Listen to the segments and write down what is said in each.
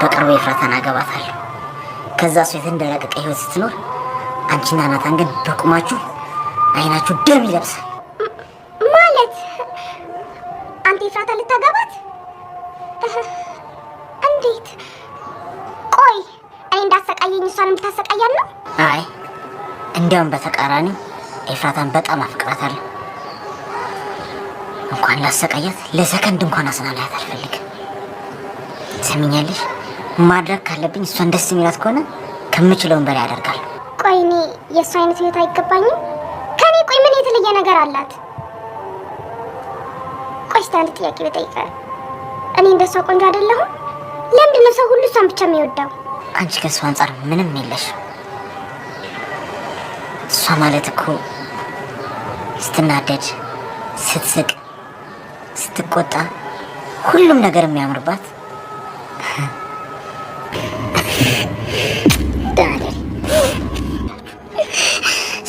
በቅርቡ ኤፍራታን አገባታለሁ። ከዛ እሷ የተንደላቀቀ ህይወት ስትኖር፣ አንቺና ናታን ግን በቁማችሁ አይናችሁ ደም ይለብሳል። ማለት አንተ ኤፍራታ ልታገባት? እንዴት? ቆይ እኔ እንዳሰቃየኝ እሷን የምታሰቃያት ነው? አይ እንዲያውም በተቃራኒ ኤፍራታን በጣም አፍቅራታለሁ። እንኳን ላሰቃያት ለሰከንድ እንኳን አስናናያት አልፈልግም። ሰሚኛለሽ? ማድረግ ካለብኝ እሷን ደስ የሚላት ከሆነ ከምችለውን በላይ አደርጋለሁ። ቆይ እኔ የእሷ አይነት ህይወት አይገባኝም? ከኔ ቆይ ምን የተለየ ነገር አላት? ቆይ እስቲ አንድ ጥያቄ ብጠይቅህ፣ እኔ እንደሷ ቆንጆ አይደለሁም? ለምንድን ነው ሰው ሁሉ እሷን ብቻ የሚወዳው? አንቺ ከእሷ አንጻር ምንም የለሽ። እሷ ማለት እኮ ስትናደድ፣ ስትስቅ፣ ስትቆጣ ሁሉም ነገር የሚያምርባት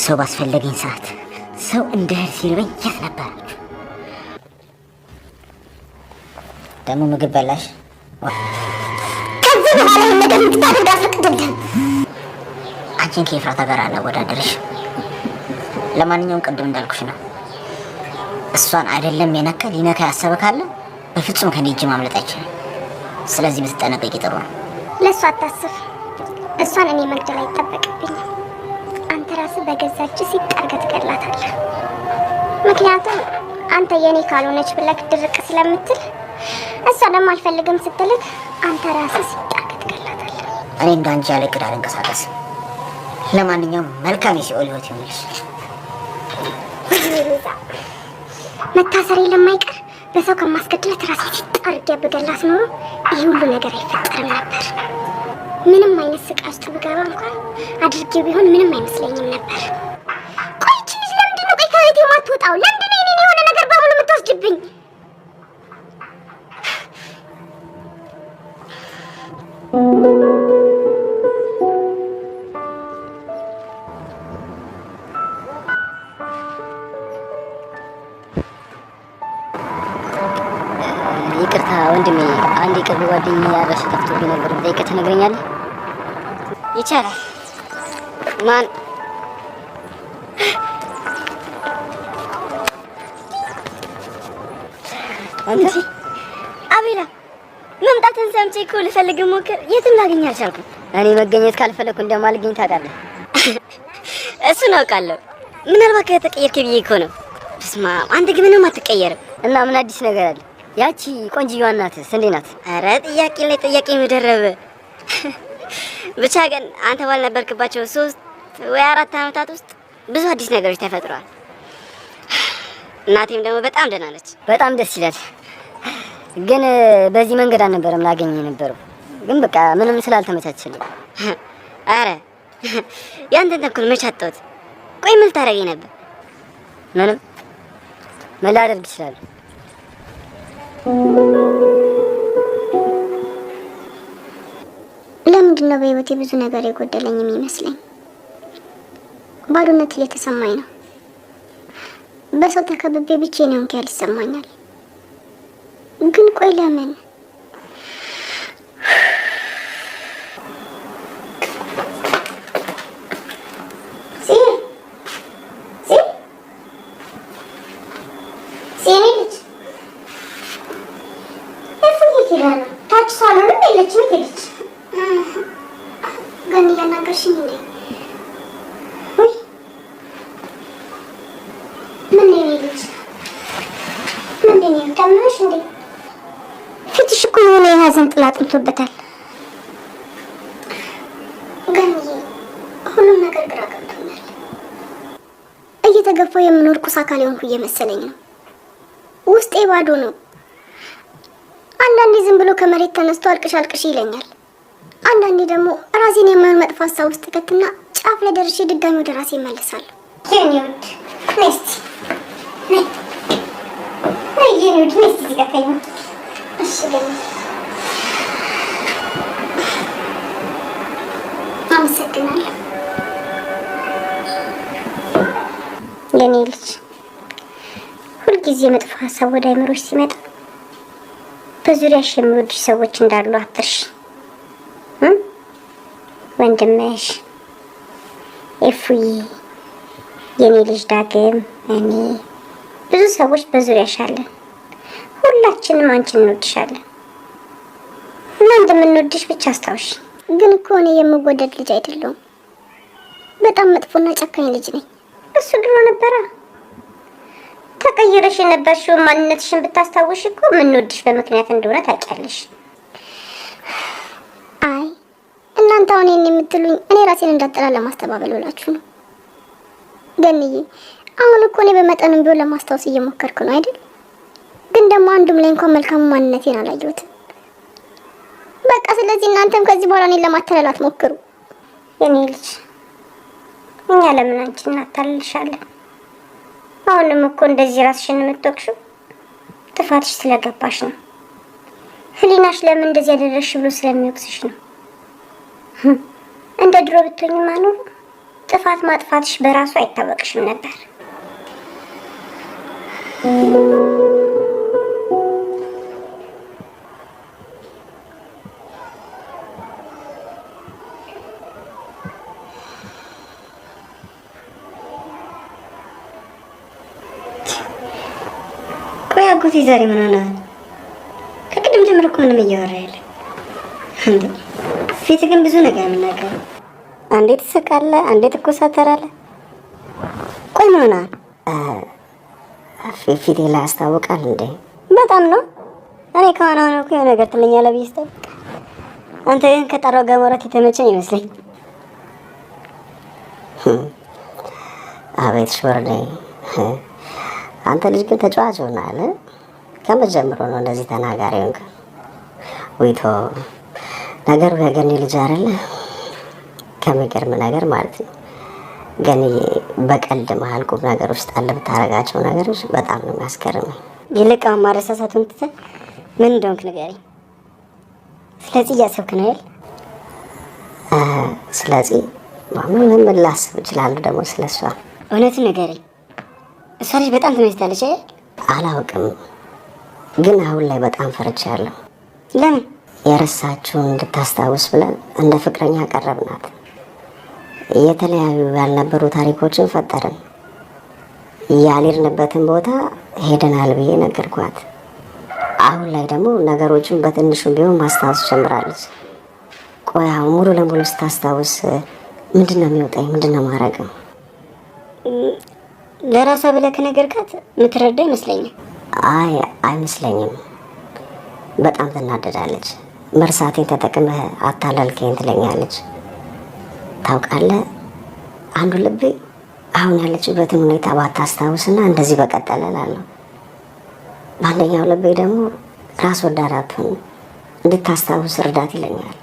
ሰው ባስፈለገኝ ሰዓት ሰው እንደ እህል ሲርበኝ የት ነበራችሁ? ደግሞ ምግብ በላሽ? ከዚህ በኋላ ነገር ምትታደርግ አልፈቅድልህም። አንቺን ከኤፍራታ ጋር አላወዳደርሽ። ለማንኛውም ቅድም እንዳልኩሽ ነው። እሷን አይደለም የነካ ሊነካ ያሰበ ካለ በፍጹም ከኔ እጅ ማምለጥ አይችልም። ስለዚህ ብትጠነቀቂ ጥሩ ነው። ለእሷ አታስብ። እሷን እኔ መግደል አይጠበቅብኝም። አንተ ራስህ በገዛ እጅህ ሲጣርገህ ትገድላታለህ። ምክንያቱም አንተ የኔ ካልሆነች ብለህ ድርቅ ስለምትል፣ እሷ ደግሞ አልፈልግም ስትልህ አንተ ራስህ ሲጣርገህ ትገድላታለህ። እኔ እንዳንቺ ያለ እቅድ አልንቀሳቀስም። ለማንኛውም መልካም የሲኦል ህይወት ይሁንልሽ። መታሰሬ ለማይቀር በሰው ከማስገድለት ራሴ ሲጣርጌ ብገላት ኖሮ ይህ ሁሉ ነገር አይፈጠርም ነበር። ምንም አይነት ስቃይ ውስጥ ብገባ እንኳን አድርጌው ቢሆን ምንም አይመስለኝም ነበር። ቆይ ይህች ልጅ ለምንድን ነው ቆይ ከቤት የማትወጣው? ለምንድን ነው የኔን የሆነ ነገር በሙሉ የምትወስድብኝ? ይቅርታ ወንድሜ፣ አንድ የቅርብ ጓደኛዬ አድራሻ ጠፍቶብኝ ነበር። ጠይቀህ ትነግረኛለህ? ይቻላል። ማን? አንተ? አቤላ፣ መምጣትን ሰምቼ እኮ ልፈልግ ሞክር፣ የትም ላገኝ አልቻልኩም። እኔ መገኘት ካልፈለኩ እንደማልገኝ ታውቃለህ። እሱን አውቃለሁ። ምናልባት ከተቀየርክ ብዬ እኮ ነው። ስማ፣ አንተ ግን ምንም አትቀየርም። እና ምን አዲስ ነገር አለ? ያቺ ቆንጅዬዋ እናትስ እንዴት ናት? አረ ጥያቄ ላይ ጥያቄ የሚደረብ ብቻ ግን አንተ ባልነበርክባቸው 3 ወይ 4 ዓመታት ውስጥ ብዙ አዲስ ነገሮች ተፈጥረዋል። እናቴም ደግሞ በጣም ደህና ነች። በጣም ደስ ይላል። ግን በዚህ መንገድ አልነበረም ላገኝ የነበረው፣ ግን በቃ ምንም ስላልተመቻቸልኝ። አረ ያንተን ተንኮል መች አጣሁት? ቆይ ምን ልታደርገኝ ነበር? ምንም ምን ላደርግ እችላለሁ? ለምንድን ነው በህይወቴ ብዙ ነገር የጎደለኝ የሚመስለኝ? ባዶነት እየተሰማኝ ነው። በሰው ተከብቤ ብቻዬን ሆንኩ ያህል ይሰማኛል። ግን ቆይ ለምን? ታች ሳሎን የለችም ሄደች። ግን እያናገርሽኝ እንዴ? ወይ ምን ልጅ ምንድን ነው ደምነሽ እንዴ? ፊትሽ እኮ የሆነ የሀዘን ጥላ ጥምቶበታል። ግን ሁሉም ነገር ግራ ገብቶኛል። እየተገፋው የምኖር ቁስ አካል የሆንኩ እየመሰለኝ ነው። ውስጤ ባዶ ነው። አንዳንዴ ዝም ብሎ ከመሬት ተነስቶ አልቅሽ አልቅሽ ይለኛል። አንዳንዴ ደግሞ ራሴን የማይሆን መጥፎ ሀሳብ ውስጥ ከትና ጫፍ ላይ ደርሼ ድጋሚ ወደ ራሴ እመለሳለሁ። የኔ ውድ ነስቲ የኔ ውድ ነስቲ ሲቀፈኝ እሺ ገና አመሰግናለሁ የኔ ልጅ። ሁልጊዜ መጥፎ ሀሳብ ወደ አይምሮሽ ሲመጣ በዙሪያሽ የሚወዱሽ ሰዎች እንዳሉ አትርሺ። ወንድምሽ ኤፉዬ፣ የኔ ልጅ ዳግም፣ እኔ ብዙ ሰዎች በዙሪያሽ አለን። ሁላችንም አንቺን እንወድሻለን እና እንደምንወድሽ ብቻ አስታውሽ። ግን እኮ እኔ የምወደድ ልጅ አይደለሁም። በጣም መጥፎና ጨካኝ ልጅ ነኝ። እሱ ድሮ ነበረ። ተቀይረሽ የነበርሽው ማንነትሽን ብታስታውሽ እኮ የምንወድሽ በምክንያት እንደሆነ ታውቂያለሽ። አይ እናንተ አሁን ይሄን የምትሉኝ እኔ ራሴን እንዳጠላ ለማስተባበል ብላችሁ ነው። ገንዬ አሁን እኮ እኔ በመጠኑም ቢሆን ለማስታወስ እየሞከርኩ ነው አይደል? ግን ደግሞ አንዱም ላይ እንኳን መልካሙ ማንነቴን አላየሁትም። በቃ ስለዚህ እናንተም ከዚህ በኋላ እኔን ለማታለል አትሞክሩ። የኔ ልጅ እኛ ለምን አንቺን እናታልልሻለን? አሁንም እኮ እንደዚህ ራስሽን የምትወቅሽው ጥፋትሽ ስለገባሽ ነው። ህሊናሽ ለምን እንደዚህ ያደረግሽ ብሎ ስለሚወቅስሽ ነው። እንደ ድሮ ብትሆኝ ማኖር ጥፋት ማጥፋትሽ በራሱ አይታወቅሽም ነበር። ቆይ አጎቴ ዛሬ ምን ሆነ? ከቅድም ጀምሮ እኮ ምንም እያወራ ያለ እንዴ? ፊት ግን ብዙ ነገር የምናገረው አንዴ ትስቃለህ፣ አንዴ ትኮሳተራለህ። ቆይ ምን ሆነ? ፊቴ ላይ ያስታውቃል እንዴ? በጣም ነው። እኔ ከሆነ ሆነ እኮ የሆነ ነገር ትለኛለህ ብዬ ስጠብቅ፣ አንተ ግን ከጠራው ጋር ማውራት የተመቸኝ ይመስለኝ። አቤት ሾርኔ፣ አንተ ልጅ ግን ተጫዋች ሆናል። ከመጀመሩ ነው እንደዚህ ተናጋሪ ሆንክ? ወይቶ ነገሩ የገኒ ልጅ አይደለ? ከሚገርም ነገር ማለት ነው። ገኒ በቀልድ መሀል ቁም ነገር ውስጥ አለ ብታረጋቸው ነገሮች በጣም ነው የሚያስገርመኝ። ይልቅ አሁን ማረሳሳቱን ትተህ ምን እንደሆንክ ንገረኝ። ስለዚህ እያሰብክ ነው አይደል? ስለዚህ ምን ላስብ እችላለሁ ደግሞ ስለሷ? እውነቱን ንገረኝ። እሷ ልጅ በጣም ትመስላለች አይደል? አላውቅም፣ ግን አሁን ላይ በጣም ፈርቻለሁ። ለምን? የረሳችውን እንድታስታውስ ብለን እንደ ፍቅረኛ ቀረብናት። የተለያዩ ያልነበሩ ታሪኮችን ፈጠርን። ያልሄድንበትን ቦታ ሄደናል ብዬ ነገርኳት። አሁን ላይ ደግሞ ነገሮችን በትንሹ ቢሆን ማስታወስ ጀምራለች። ቆይ አሁን ሙሉ ለሙሉ ስታስታውስ ምንድን ነው የሚወጣኝ? ምንድን ነው ማድረገው? ለራሷ ብለህ ከነገርካት የምትረዳ ይመስለኛል። አይ አይመስለኝም። በጣም ትናደዳለች። መርሳቴን ተጠቅመህ አታለልከኝ ትለኛለች። ታውቃለህ፣ አንዱ ልቤ አሁን ያለችበትን ሁኔታ ባታስታውስና እንደዚህ በቀጠለ እላለሁ። በአንደኛው ልቤ ደግሞ ራስ ወዳዳቱን እንድታስታውስ እርዳት ይለኛል።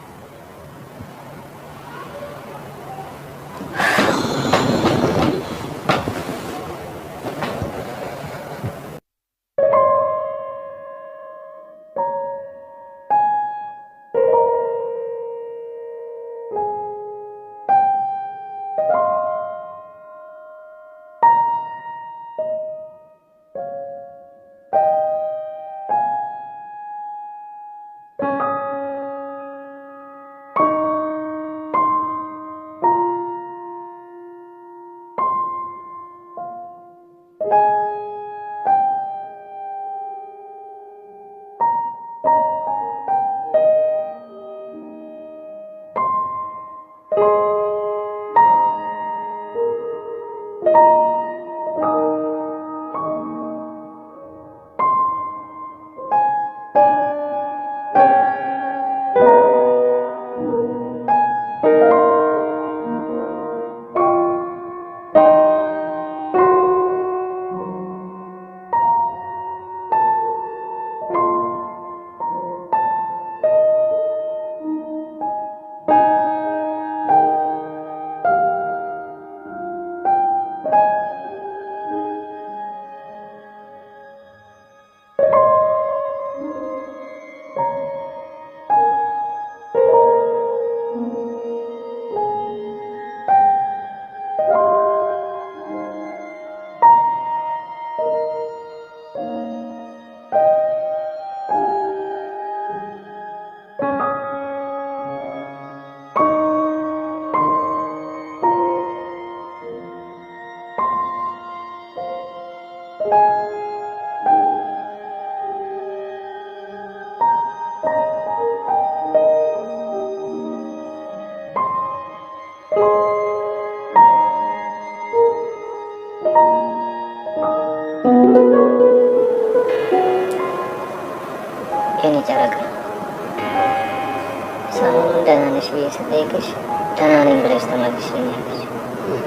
ሰሞኑን ደህና ነሽ ብዬ ስጠይቅሽ ደህና ነኝ ብለሽ ተመልሽልኛለሽ።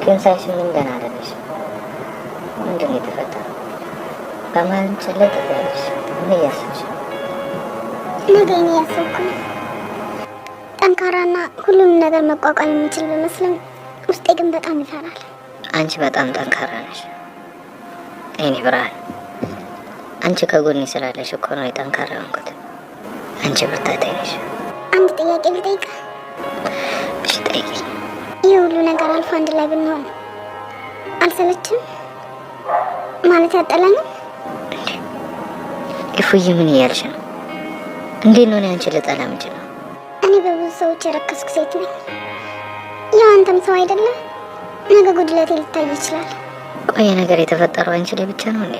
ግን ሳይሽ ምንም ደህና አይደለሽም። ምንድን ነው የተፈጠረው? በማለም ጭለት ያለሽ ምን እያሰብሽ? ነገ እኔ ያሰብኩ ነው። ጠንካራና ሁሉንም ነገር መቋቋም የምችል በመስለም ውስጤ ግን በጣም ይፈራል። አንቺ በጣም ጠንካራ ነሽ የኔ ብርሃን። አንቺ ከጎኔ ስላለሽ እኮ ነው የጠንካራ ሆንኩት። አንቺ ብርታቴ ነሽ። አንድ ጥያቄ ልጠይቅ? እሺ ጠይቂ። ይህ ሁሉ ነገር አልፎ አንድ ላይ ብንሆን አልሰለችም? ማለት ያጠላንም? እፉዬ ምን እያልሽ ነው? እንዴት ነው አንቺ ልጠላ የምችለው? እኔ በብዙ ሰዎች የረከስኩ ሴት ነኝ። ያው አንተም ሰው አይደለም? ነገ ጉድለቴ ሊታይ ይችላል። ቆይ ነገር የተፈጠረው አንቺ ላይ ብቻ ነው እንዴ?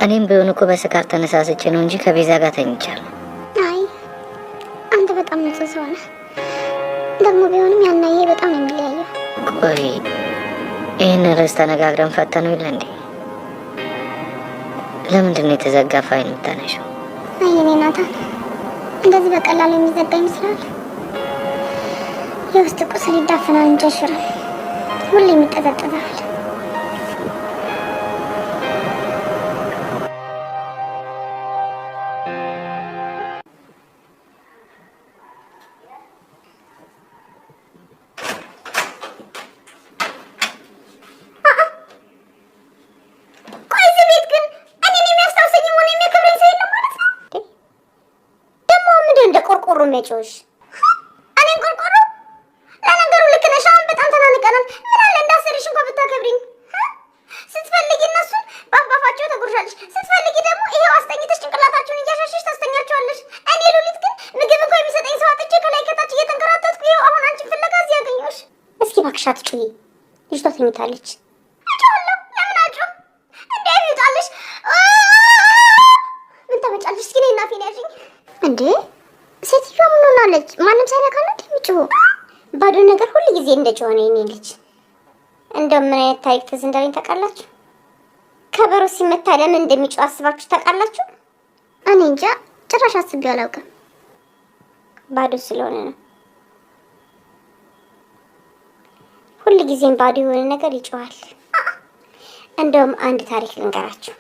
እኔም ቢሆን እኮ በስካር ተነሳስቼ ነው እንጂ ከቤዛ ጋር ተኝቻለሁ። አይ አንተ በጣም ንጹህ ሰው ነህ። ደግሞ ቢሆንም ያና ይሄ በጣም ነው የሚለያየው። ቆይ ይህን ርዕስ ተነጋግረን ፈተነው ይለ እንዴ? ለምንድን ነው የተዘጋ ፋይል የምታነሺው? አይ እኔ ናታን እንደዚህ በቀላሉ የሚዘጋ ይመስላል? የውስጥ ቁስል ይዳፈናል እንጂ አይሽርም። ሁሌም ይጠዘጥዛል። መጮሽ እኔን ቆርቆሮ ለነገሩ ልክ ነሽ። አሁን በጣም ተናንቀናል። ምን አለ እንዳሰርሽ እንኳን ብታከብሪኝ። ስትፈልጊ እነሱን በአባፋቸው ተጉርሻለሽ፣ ስትፈልጊ ደግሞ ይሄው አስተኝተሽ ጭንቅላታቸውን እያሻሸሽ ታስተኛቸዋለሽ። እኔ ሉሊት ግን ምግብ እንኳን የሚሰጠኝ ሰው አጥቼ ከላይ ከታች እየተንከራተትኩ ይሄው አሁን አንቺን ፍለጋ እዚህ ያገኘሁሽ። እስኪ እባክሽ አትጩሂ፣ ልጅቷ ተኝታለች። እጮሃለሁ። ለምን አልጮህም? እንዳይወጣልሽ ምን ታመጫለሽ? እስኪ ነይና ፊት ያዥኝ። እንዴ ሴትዮዋ ምን ሆናለች? ማንም ሳይነካ ነው የሚጮኸው? ባዶ ነገር ሁሉ ጊዜ እንደጮኸ ነው የኔ ልጅ። እንደው ምን አይነት ታሪክ ትዝ እንዳለኝ ታውቃላችሁ? ከበሮ ሲመታ ለምን እንደሚጮህ አስባችሁ ታውቃላችሁ? እኔ እንጃ፣ ጭራሽ አስቤው አላውቅም። ባዶ ስለሆነ ነው። ሁሉ ጊዜም ባዶ የሆነ ነገር ይጮሃል። እንደውም አንድ ታሪክ ልንገራችሁ።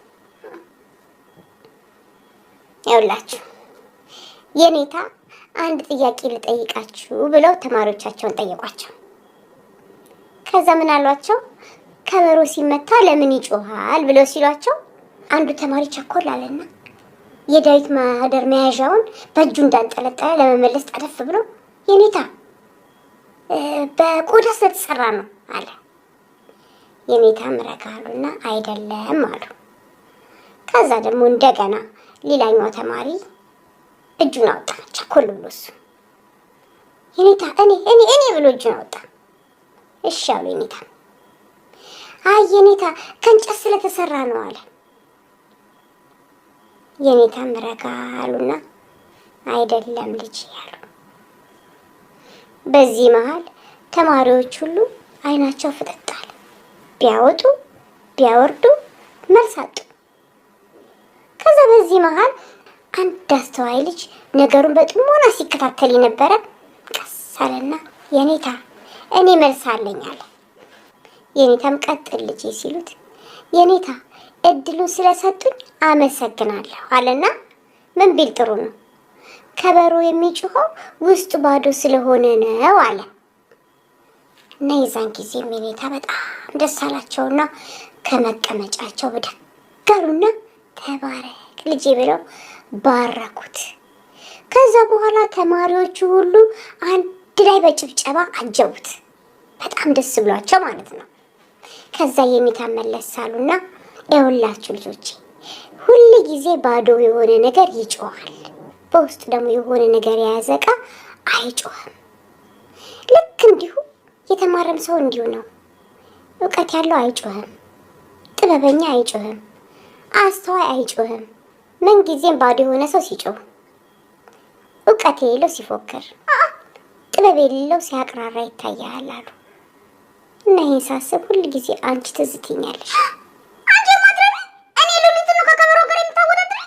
ይኸውላችሁ የኔታ አንድ ጥያቄ ልጠይቃችሁ ብለው ተማሪዎቻቸውን ጠየቋቸው። ከዛ ምን አሏቸው? ከበሮ ሲመታ ለምን ይጮሃል ብለው ሲሏቸው አንዱ ተማሪ ቸኮል አለና የዳዊት ማህደር መያዣውን በእጁ እንዳንጠለጠለ ለመመለስ ጠደፍ ብሎ የኔታ በቆዳ ስለተሰራ ነው አለ። የኔታ ምረጋሉና አይደለም አሉ። ከዛ ደግሞ እንደገና ሌላኛው ተማሪ እጁን አወጣ ቸኮል ብሎ እሱ የኔታ እኔ ብሎ እጁን አወጣ። እሺ አሉ የኔታ። አይ የኔታ ከእንጨት ስለተሰራ ነው አለ። የኔታ ምረጋ አሉና አይደለም ልጅ ያሉ። በዚህ መሀል ተማሪዎች ሁሉ አይናቸው ፍጥጥ አለ። ቢያወጡ ቢያወርዱ መልስ አጡ። ከዛ በዚህ መሀል አንድ አስተዋይ ልጅ ነገሩን በጥሞና ሲከታተል የነበረ ቀስ አለና የኔታ እኔ መልስ አለኝ አለ። የኔታም ቀጥል ልጄ ሲሉት የኔታ እድሉን ስለሰጡኝ አመሰግናለሁ አለና ምን ቢል ጥሩ ነው? ከበሮ የሚጮኸው ውስጡ ባዶ ስለሆነ ነው አለ። እና የዛን ጊዜም የኔታ በጣም ደስ አላቸውና ከመቀመጫቸው ብድግ አሉና ተባረክ ልጄ ብለው ባረኩት። ከዛ በኋላ ተማሪዎቹ ሁሉ አንድ ላይ በጭብጨባ አጀቡት። በጣም ደስ ብሏቸው ማለት ነው። ከዛ የኔታ መለስ አሉና ይኸውላችሁ ልጆቼ ሁሉ ጊዜ ባዶ የሆነ ነገር ይጮሃል፣ በውስጡ ደግሞ የሆነ ነገር የያዘ ዕቃ አይጮህም። ልክ እንዲሁ የተማረም ሰው እንዲሁ ነው። እውቀት ያለው አይጮህም፣ ጥበበኛ አይጮህም፣ አስተዋይ አይጮህም። ምን ጊዜም ባዶ የሆነ ሰው ሲጮህ፣ እውቀት የሌለው ሲፎክር፣ ጥበብ የሌለው ሲያቅራራ ይታያል አሉ። እና ይህን ሳስብ ሁሉ ጊዜ አንቺ ትዝ ትይኛለሽ። አንቺ ማድረግ እኔ ሉሊት ነው ከከበሮ ጋር የምታወዳድረኝ?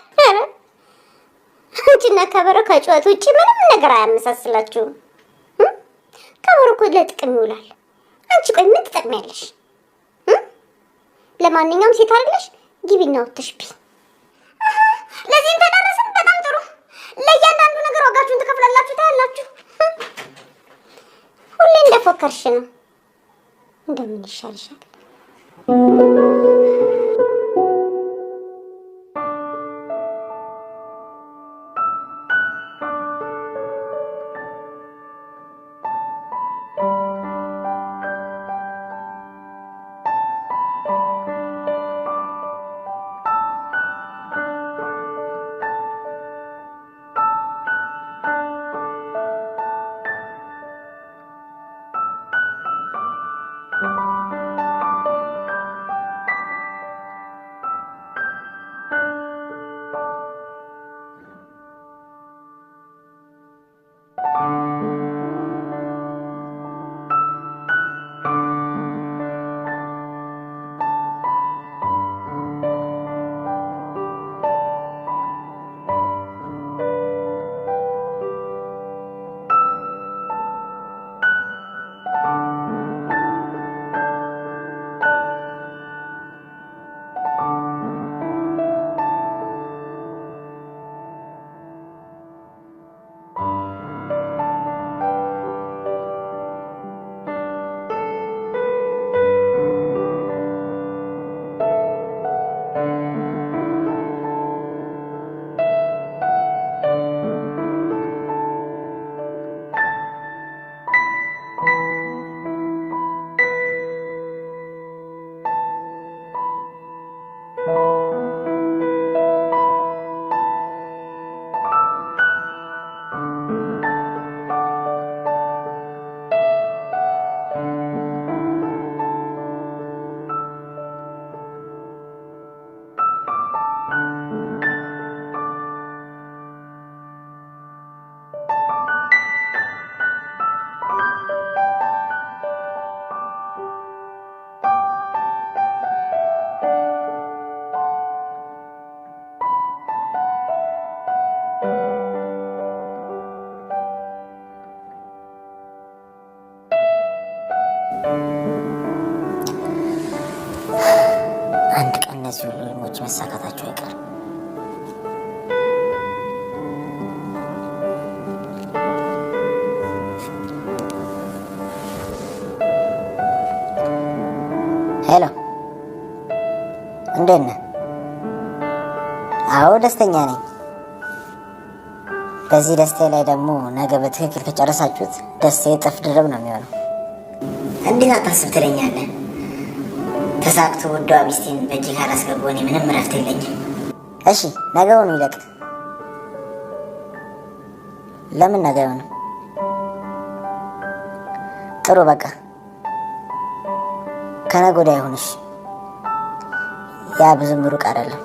አንቺ እና ከበሮ ከጩኸት ውጪ ምንም ነገር አያመሳስላችሁም። ከበሮ እኮ ለጥቅም ይውላል። አንቺ ቆይ ምን ትጠቅሚያለሽ? ለማንኛውም ሴት አይደለሽ? ግቢና ወጥተሽቢ። ለዚህም ተደረስን። በጣም ጥሩ። ለእያንዳንዱ ነገር ዋጋችሁን ትከፍላላችሁ። ታያላችሁ። ሁሌ እንደፎከርሽ ነው። እንደምን ይሻልሻል? አንድ ቀን እነዚህ ሁሉ ህልሞች መሳካታቸው አይቀርም። ሄሎ፣ እንዴት ነህ? አዎ ደስተኛ ነኝ። በዚህ ደስታ ላይ ደግሞ ነገ በትክክል ከጨረሳችሁት ደስታዬ እጥፍ ድርብ ነው የሚሆነው። እንዴት አታስብ ትለኛለህ? ተሳክቶ ውዷ ሚስቴን በእጅ ካላስገባሁ እኔ ምንም እረፍት የለኝም። እሺ ነገውኑ ይለቅ። ለምን ነገ አይሆንም? ጥሩ በቃ ከነገ ወዲያ ይሁንሽ። ያ ብዙም ሩቅ አይደለም።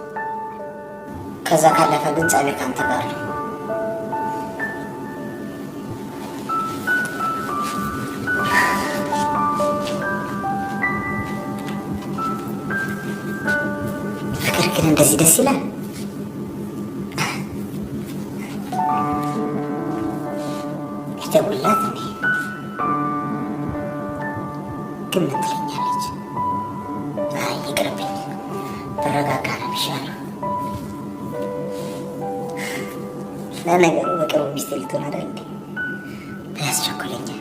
ከዛ ካለፈ ግን ጸቤ ካንተ ጋር ነው። ፍቅር ግን እንደዚህ ደስ ይላል። ደውላት እኔ ግን ምን ትለኛለች? አይ ይቅርብኝ፣ በረጋጋ ነው የሚሻለው። ለነገሩ በቅርቡ ሚስቴ ልትሆን አይደል እንዴ? ያስቸኩለኛል።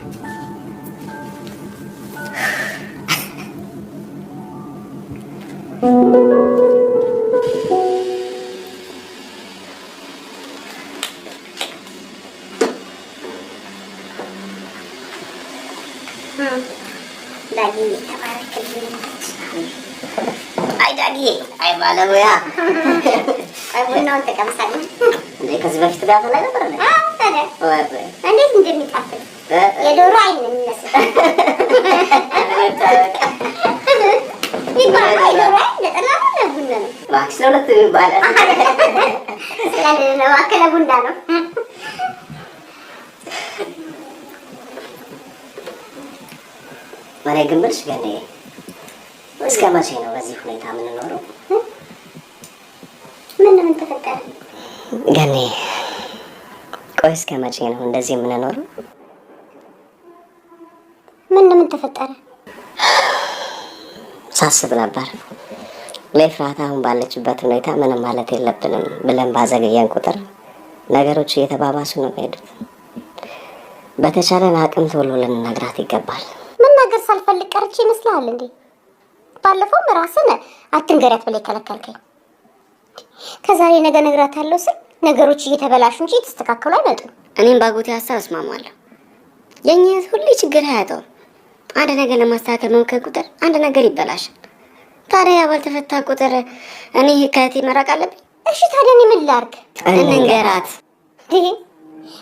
ዳጊ ተባረክልኝ። አይ ዳጊ፣ አይ ባለሙያ፣ አይ ቡናውን ተቀምሳለሁ። እንዴ ከዚህ በፊት ጋር ላይ ነበር እንዴ? ታዲያ እንዴት እንደሚጣፍጥ የዶሮ አይን ነው የሚመስለው። ይባላል የዶሮ አይን ለጠላ ነው ለቡና ነው? እባክሽ ለሁለት ይባላል። ስለዚህ አከለ ቡና ነው። ማን ግንብልሽ ገኔ እስከ መቼ ነው በዚህ ሁኔታ የምንኖረው? ምን ተፈጠረ? ገኔ ቆይ እስከ መቼ ነው እንደዚህ የምንኖረው? ምን ተፈጠረ? ሳስብ ነበር ለኤፍራታ አሁን ባለችበት ሁኔታ ምንም ማለት የለብንም ብለን ባዘገየን ቁጥር ነገሮች እየተባባሱ ነው የሚሄዱት። በተቻለን አቅም ቶሎ ልንነግራት ይገባል። መናገር ሳልፈልግ ቀርቼ ይመስልሃል እንዴ? ባለፈውም ራስን አትንገሪያት ብለህ ከለከልከኝ። ከዛሬ ነገ እነግራታለሁ ስል ነገሮች እየተበላሹ እንጂ የተስተካከሉ አይመጡም። እኔም ባጎቴ ሀሳብ እስማማለሁ። የኛ ሁሌ ችግር አያጣውም። አንድ ነገር ለማስተካከል መሞከር ቁጥር አንድ ነገር ይበላሻል። ታዲያ ባልተፈታ ቁጥር እኔ ከእህቴ መራቅ አለብኝ? እሺ ታዲያ እኔ ምን ላድርግ? እንንገራት።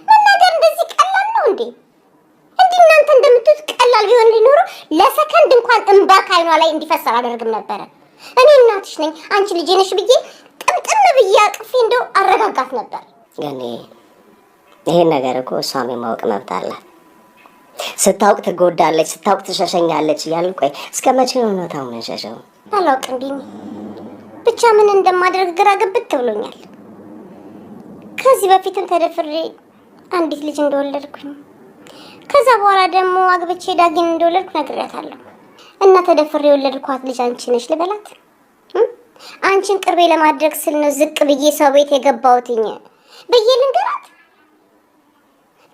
መናገር እንደዚህ ቀላል ነው እንዴ? እንዲህ እናንተ እንደምትሉት ቀላል ቢሆን ሊኖሩ ለሰከንድ እንኳን እንባ ከዓይኗ ላይ እንዲፈስ አላደርግም ነበረ። እኔ እናትሽ ነኝ፣ አንቺ ልጄ ነሽ ብዬ ጥምጥም ብዬ አቅፌ እንደው አረጋጋት ነበር። ግን ይሄን ነገር እኮ እሷም የማወቅ መብት አላት። ስታውቅ ትጎዳለች፣ ስታውቅ ትሸሸኛለች እያልን ቆይ እስከ መቼ ነው እውነታው የምንሸሸው? አላውቅም ቢኒ፣ ብቻ ምን እንደማደርግ ግራ ገብት ብሎኛል። ከዚህ በፊትም ተደፍሬ አንዲት ልጅ እንደወለድኩኝ ከዛ በኋላ ደግሞ አግብቼ ዳግን እንደወለድኩ ነግሬያታለሁ። እና ተደፍሬ የወለድኳት ልጅ አንቺ ነሽ ልበላት? አንቺን ቅርቤ ለማድረግ ስል ነው ዝቅ ብዬ ሰው ቤት የገባሁትኝ ብዬ ልንገራት?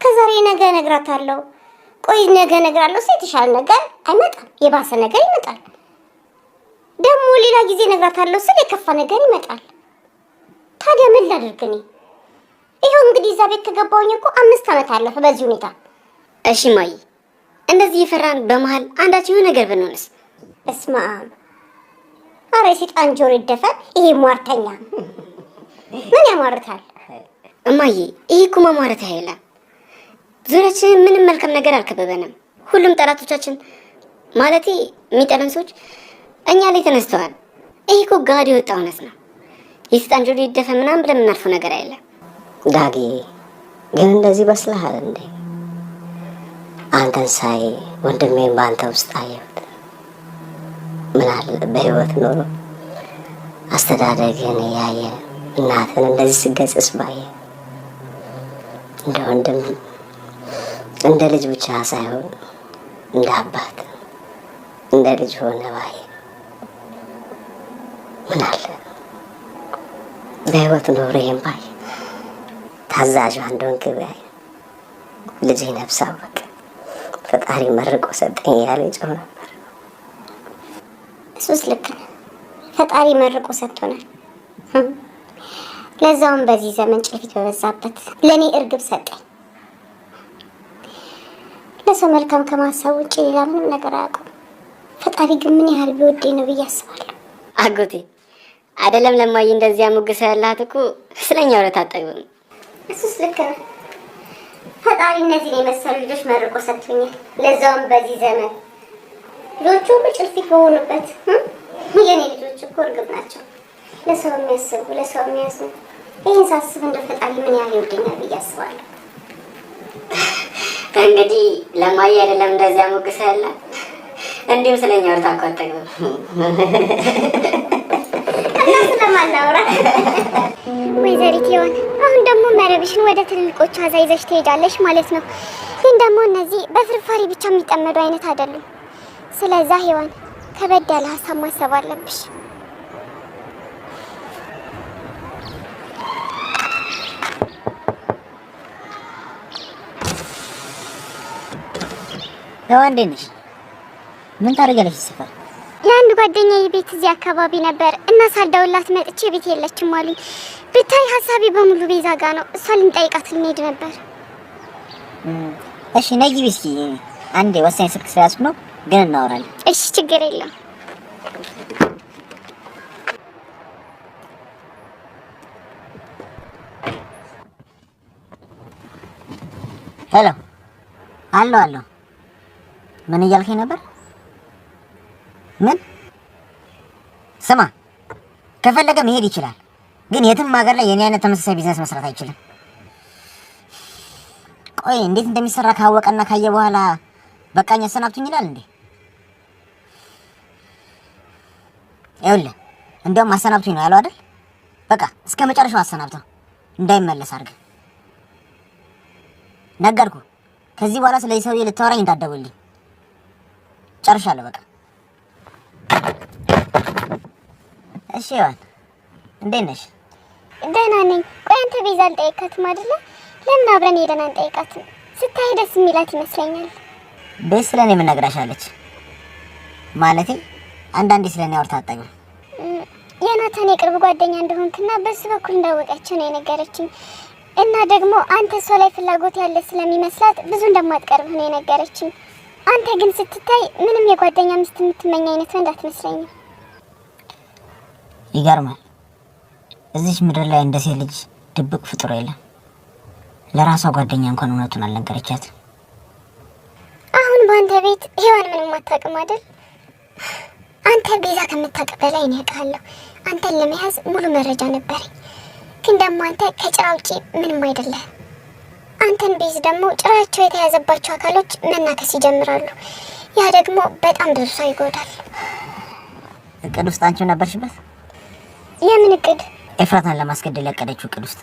ከዛሬ ነገ እነግራታለሁ። ቆይ ነገ እነግራለሁ ስል የተሻለ ነገር አይመጣም፣ የባሰ ነገር ይመጣል። ደግሞ ሌላ ጊዜ እነግራታለሁ ስል የከፋ ነገር ይመጣል። ታዲያ ምን ላድርግ እኔ? ይኸው እንግዲህ እዛ ቤት ከገባሁኝ እኮ 5 ዓመት አለፈ በዚህ ሁኔታ። እሺ ማይ፣ እንደዚህ የፈራን በመሃል አንዳችን የሆነ ነገር ብንሆንስ? እስማ አረ ሲጣን ጆሮ ይደፈን። ይሄ ሟርተኛ ምን ያሟርታል? እማዬ፣ ይሄ እኮ ማሟረት አይደለም። ዙሪያችን ምንም መልካም ነገር አልከበበንም። ሁሉም ጠላቶቻችን ማለቴ የሚጠሉን ሰዎች እኛ ላይ ተነስተዋል። ይሄ እኮ ጋድ የወጣ እውነት ነው። የሲጣን ጆሮ ይደፈን ምናምን ብለን የምናልፈው ነገር አይደለም። ዳጊ ግን እንደዚህ በስለሃል እንዴ? አንተን ሳይ ወንድሜን በአንተ ውስጥ አየሁት። ምን አለ በህይወት ኖሮ አስተዳደግን እያየ እናትን እንደዚህ ስገጽስ ባየ፣ እንደ ወንድም እንደ ልጅ ብቻ ሳይሆን እንደ አባት እንደ ልጅ ሆነ ባየ። ምን አለ በህይወት ኖሮ ይሄን ባየ ታዛዥ እንደሆንክ ባየ። ልጄ ነፍስ አወቀ ፈጣሪ መርቆ ሰጠኝ እያለ ይጮህ ነበር። እሱስ ልክ ነው። ፈጣሪ መርቆ ሰጥቶናል። ለዛውም በዚህ ዘመን ጭልፊት በበዛበት ለእኔ እርግብ ሰጠኝ። ለሰው መልካም ከማሰብ ውጭ ሌላ ምንም ነገር አያውቁም። ፈጣሪ ግን ምን ያህል ቢወደኝ ነው ብዬ አስባለሁ። አጎቴ አይደለም ለማየ እንደዚያ ሙግሰ ያላት እኮ ስለኛ ወረት አጠግብም። እሱስ ልክ ነው። ፈጣሪ እነዚህን የመሰሉ ልጆች መርቆ ሰጥቶኛል። ለዛውም በዚህ ዘመን ልጆቹ ሁሉ ጭልፊት በሆኑበት የኔ ልጆች እኮ እርግብ ናቸው። ለሰው የሚያስቡ ለሰው የሚያዝኑ። ይህን ሳስብ እንደ ፈጣሪ ምን ያህል ይወደኛል ብዬ አስባለሁ። እንግዲህ ለማየ አይደለም እንደዚያ ሙግሰ ያላት እንዲሁም ስለኛ ወረት አቋጠግም እና ስለማናውራ ወይዘሪት ይሆን አሁን ደግሞ መረብሽን ወደ ትልልቆቹ አዛይዘሽ ትሄዳለሽ ማለት ነው። ግን ደግሞ እነዚህ በፍርፋሪ ብቻ የሚጠመዱ አይነት አይደሉም። ስለዛ ሄዋን ከበድ ያለ ሀሳብ ማሰብ አለብሽ። ሄዋን እንዴት ነሽ? ምን ታደርጊያለሽ ሰፈር? ለአንድ ጓደኛዬ ቤት እዚህ አካባቢ ነበር እና ሳልደውላት መጥቼ ቤት የለችም አሉኝ። ብታይ ሀሳቤ በሙሉ ቤዛ ጋ ነው። እሷ ልንጠይቃት ልንሄድ ነበር። እሺ ነይ ግቢ እስኪ። አንዴ ወሳኝ ስልክ ስለያዝኩ ነው፣ ግን እናወራለን። እሺ ችግር የለም። ሄሎ፣ አሎ። ምን እያልከኝ ነበር? ምን? ስማ፣ ከፈለገ መሄድ ይችላል፣ ግን የትም ሀገር ላይ የኔ አይነት ተመሳሳይ ቢዝነስ መስራት አይችልም። ቆይ እንዴት እንደሚሰራ ካወቀና ካየ በኋላ በቃኝ አሰናብቱኝ ይላል እንዴ? ይኸውልህ እንደውም አሰናብቱኝ ነው ያለው አይደል? በቃ እስከ መጨረሻው አሰናብተው እንዳይመለስ አድርገህ። ነገርኩ። ከዚህ በኋላ ስለዚህ ሰውዬ ልታወራኝ እንዳትደውልልኝ። ጨርሻለሁ በቃ። እሺ ሔዋን እንዴት ነሽ? ደህና ነኝ። ቆይ አንተ ቤዛ አልጠየካትም አይደለ? ለምን አብረን ሄደን አንጠይቃትም? ስታይ ደስ የሚላት ይመስለኛል። ቤት ስለኔ ምን ነግራሻለች? ማለቴ አንዳንዴ ስለኔ አውርታ አታውቅም። የናታን የቅርብ ጓደኛ እንደሆንክና በሱ በኩል እንዳወቀችው ነው የነገረችኝ። እና ደግሞ አንተ እሷ ላይ ፍላጎት ያለ ስለሚመስላት ብዙ እንደማትቀርብህ ነው የነገረችኝ። አንተ ግን ስትታይ ምንም የጓደኛ ሚስት የምትመኝ አይነት ወንድ አትመስለኝም። ይገርማል። እዚች ምድር ላይ እንደ ሴት ልጅ ድብቅ ፍጡር የለም። ለራሷ ጓደኛ እንኳን እውነቱን አልነገረቻት። አሁን በአንተ ቤት ሔዋን ምንም አታውቅም አይደል? አንተ ቤዛ ከምታውቅ በላይ እኔ አውቃለሁ። አንተን ለመያዝ ሙሉ መረጃ ነበረኝ። ግን ደግሞ አንተ ከጭራ ውጪ ምንም አይደለም። አንተን ቤዝ ደግሞ ጭራቸው የተያዘባቸው አካሎች መናከስ ይጀምራሉ። ያ ደግሞ በጣም ብዙ ሰው ይጎዳል። እቅድ ውስጥ አንቺ ነበርሽበት? የምን እቅድ? ኤፍራታን ለማስገደል ያቀደችው እቅድ ውስጥ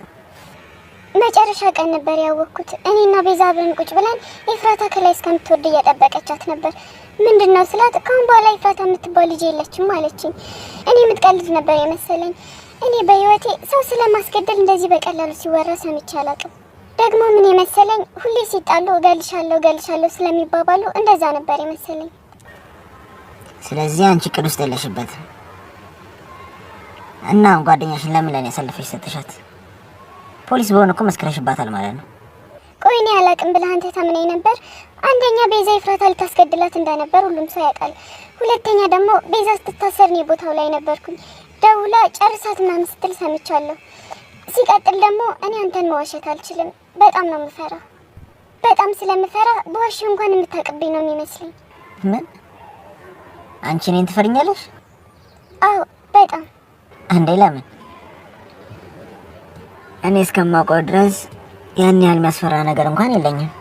መጨረሻ ቀን ነበር ያወቅኩት። እኔና ቤዛ አብረን ቁጭ ብለን ኤፍራታ ከላይ እስከምትወርድ እየጠበቀቻት ነበር። ምንድነው ስላት ከአሁን በኋላ ኤፍራታ የምትባል ልጅ የለችም አለችኝ። እኔ የምትቀልድ ነበር የመሰለኝ። እኔ በህይወቴ ሰው ስለማስገደል እንደዚህ በቀላሉ ሲወራ ሰምቼ አላውቅም። ደግሞ ምን የመሰለኝ ሁሌ ሲጣሉ እገልሻለሁ ስለሚባባሉ እንደዛ ነበር የመሰለኝ። ስለዚህ አንቺ እቅድ ውስጥ የለሽበትም እና ጓደኛሽን ለምን ለኔ ያሳልፈሽ ሰጥሻት? ፖሊስ በሆነ እኮ መስከረሽባታል ማለት ነው። ቆይ እኔ አላውቅም ብለህ አንተ ታምነኝ ነበር? አንደኛ ቤዛ ኤፍራታ ልታስገድላት እንደነበር ሁሉም ሰው ያውቃል። ሁለተኛ ደግሞ ቤዛ ስትታሰር እኔ ቦታው ላይ ነበርኩኝ። ደውላ ጨርሳት ምናምን ስትል ሰምቻለሁ። ሲቀጥል ደግሞ እኔ አንተን መዋሸት አልችልም። በጣም ነው የምፈራ። በጣም ስለምፈራ በዋሽ እንኳን የምታውቅብኝ ነው የሚመስለኝ። ምን? አንቺ እኔን ትፈሪኛለሽ? አዎ በጣም። እንዴ ለምን? እኔ እስከማውቀው ድረስ ያን ያህል የሚያስፈራ ነገር እንኳን የለኝም።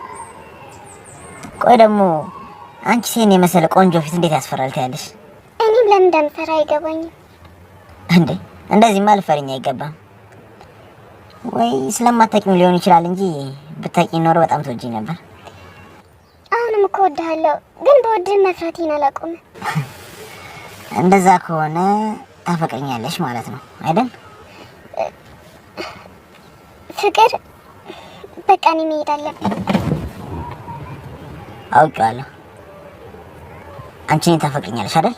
ቆይ ደግሞ አንቺ ሴን የመሰለ ቆንጆ ፊት እንዴት ያስፈራል ትያለሽ? እኔም ለምን እንደምፈራ አይገባኝም። እንዴ እንደዚህማ ልፈሪኝ አይገባም። ወይ ስለማታውቂኝ ሊሆን ይችላል እንጂ ብታውቂኝ ኖሮ በጣም ትወጂኝ ነበር። አሁንም እኮ እወድሃለሁ፣ ግን በወድህ መፍራቴን አላቆምም። እንደዛ ከሆነ ታፈቅረኛለሽ ማለት ነው አይደል? ፍቅር በቃ እኔ መሄድ አለብኝ። አውቄዋለሁ። አንቺ እኔን ታፈቅረኛለሽ አይደል?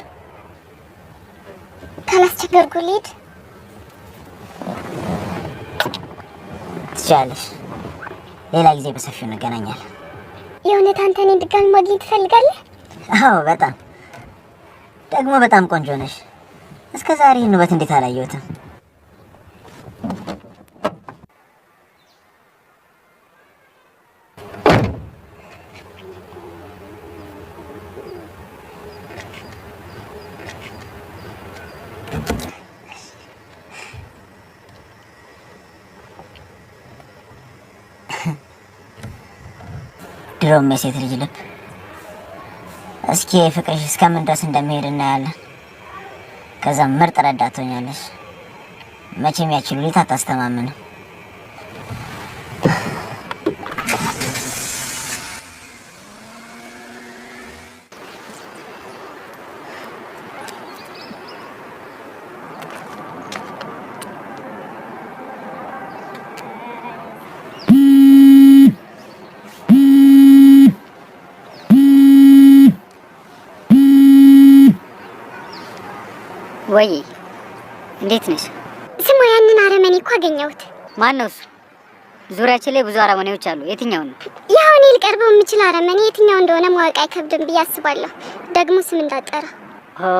ካላስቸገርኩ ልሂድ? ትችያለሽ። ሌላ ጊዜ በሰፊው እንገናኛለን። የእውነት አንተ እኔን ድጋሚ ማግኘት ትፈልጋለህ? አዎ በጣም ደግሞ በጣም ቆንጆ ነሽ። እስከ ዛሬ ይህን ውበት እንዴት አላየሁትም? ድሮም የሴት ልጅ ልብ። እስኪ ፍቅርሽ እስከምን ድረስ እንደሚሄድ እናያለን። ከዛም ምርጥ ረዳት ትሆኛለሽ። መቼም ያቺ ሉሊት አታስተማምንም። ወይ እንዴት ነሽ? ስማ ያንን አረመኔ እኮ አገኘሁት። ማን ነው እሱ? ዙሪያችን ላይ ብዙ አረመኔዎች አሉ። የትኛው ነው? ያው እኔ ልቀርበው የምችል አረመኔ የትኛው እንደሆነ ማወቅ አይከብድም ብዬ አስባለሁ። ደግሞ ስም እንዳጠራ። ኦ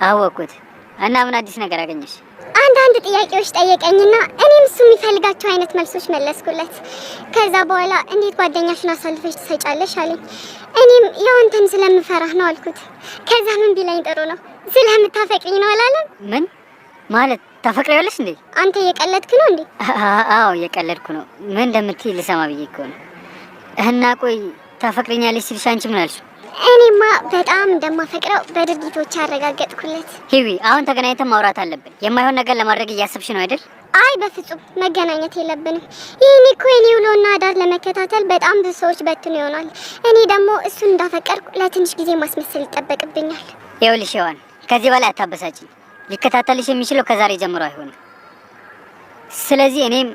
አወኩት። እና ምን አዲስ ነገር አገኘሽ? አንዳንድ ጥያቄዎች ጠየቀኝና እኔም እሱ የሚፈልጋቸው አይነት መልሶች መለስኩለት። ከዛ በኋላ እንዴት ጓደኛሽን አሳልፈሽ ትሰጫለሽ አለኝ። እኔም ያው አንተን ስለምፈራህ ነው አልኩት። ከዛ ምን ቢለኝ ጥሩ ነው ስለምታፈቅሪኝ ነው አላለም? ምን ማለት ታፈቅሪያለሽ እንዴ? አንተ እየቀለድክ ነው እንዴ? አዎ እየቀለድኩ ነው። ምን እንደምትይ ልሰማ ብዬ እኮ ነው። እና ቆይ ታፈቅሪኛለሽ ሲልሽ አንቺ ምን አልሽ? እኔማ በጣም እንደማፈቅረው በድርጊቶች ያረጋገጥኩለት። ሂዊ አሁን ተገናኝተን ማውራት አለብን። የማይሆን ነገር ለማድረግ እያሰብሽ ነው አይደል? አይ በፍጹም መገናኘት የለብንም። ይሄኔ እኮ የኔ ውሎና አዳር ለመከታተል በጣም ብዙ ሰዎች በትን ይሆናል። እኔ ደግሞ እሱን እንዳፈቀርኩ ለትንሽ ጊዜ ማስመሰል ይጠበቅብኛል። ይኸውልሽ ሔዋን፣ ከዚህ በላይ አታበሳጭኝ። ሊከታተልሽ የሚችለው ከዛሬ ጀምሮ አይሆንም። ስለዚህ እኔም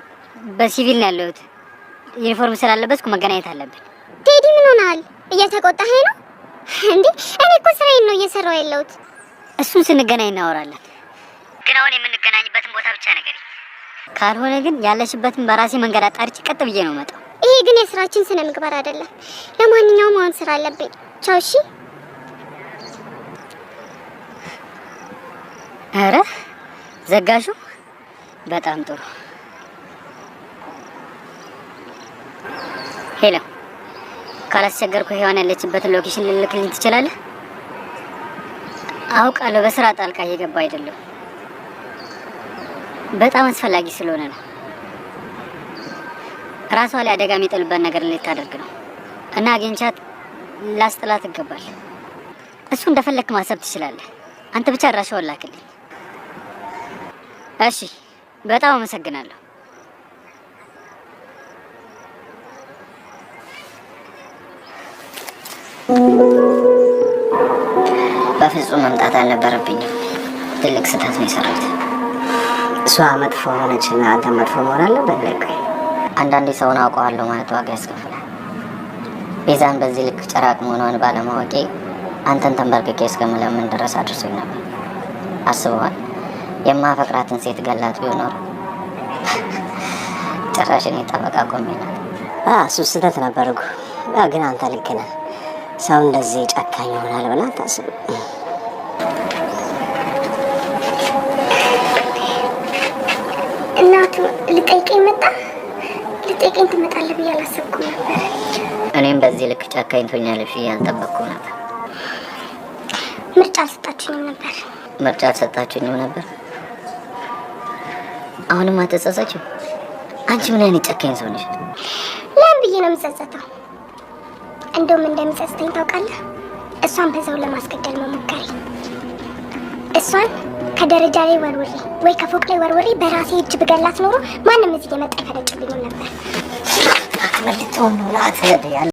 በሲቪል ነው ያለሁት። ዩኒፎርም ስላለበስኩ መገናኘት አለብን። ቴዲ ምን ሆናል? እየተቆጣኸኝ ነው እንዴ? እኔ እኮ ስራዬን ነው እየሰራሁ ያለሁት። እሱን ስንገናኝ እናወራለን። ግን አሁን የምንገናኝበትን ቦታ ብቻ ነገር ካልሆነ ግን ያለሽበትን በራሴ መንገድ አጣርቼ ቀጥ ብዬ ነው መጣው። ይሄ ግን የስራችን ስነ ምግባር አይደለም። ለማንኛውም አሁን ስራ አለብኝ። ቻው። እሺ። ኧረ ዘጋሹ? በጣም ጥሩ። ሄሎ፣ ካላስቸገርኩ ሔዋን ያለችበትን ሎኬሽን ልልክልኝ ትችላለህ? አውቃለሁ በስራ ጣልቃ እየገባ አይደለም። በጣም አስፈላጊ ስለሆነ ነው። ራሷ ላይ አደጋ የሚጥልበት ነገር ልታደርግ ነው እና አግኝቻት ላስጥላት ይገባል። እሱ እንደፈለክ ማሰብ ትችላለህ። አንተ ብቻ አድራሻውን ላክልኝ። እሺ፣ በጣም አመሰግናለሁ። በፍጹም መምጣት አልነበረብኝም። ትልቅ ስህተት ነው የሰራሁት። እሷ መጥፎ ሆነችና አንተ መጥፎ መሆን አለበት። ለቀ አንዳንዴ ሰውን አውቀዋለሁ ማለት ዋጋ ያስከፍላል። ቤዛን በዚህ ልክ ጨራቅ መሆኗን ባለማወቄ አንተን ተንበርክኬ እስከምለምን ድረስ አድርሶኝ ነበር። አስበዋል? የማፈቅራትን ሴት ገላት ቢሆን ኖሮ ጭራሽ እኔ ጠበቃ ቆሜ ነበር። እሱ ስህተት ነበር እኮ። ግን አንተ ልክ ነህ። ሰው እንደዚህ ጨካኝ ይሆናል ብለህ አታስብ። እናቱ ልጠይቀኝ መጣ። ልጠይቀኝ ትመጣለህ ብዬ አላሰብኩም ነበር። እኔም በዚህ ልክ ጨካኝ ትሆኛለሽ ብዬ አልጠበቅኩም ነበር። ምርጫ አልሰጣችሁኝም ነበር። ምርጫ አልሰጣችሁኝም ነበር? አሁንም አትጸጸችም? አንቺ ምን አይነት ጨካኝ ሰው ነሽ? ለምን ብዬ ነው የምጸጸተው? እንደውም እንደሚጸጽተኝ ታውቃለህ? እሷን በዛው ለማስገደል መሞከሬ። እሷን ከደረጃ ላይ ወርውሬ ወይ ከፎቅ ላይ ወርውሬ በራሴ እጅ ብገላት ኖሮ ማንም እዚህ የመጣ ይፈነጭልኝም ነበር።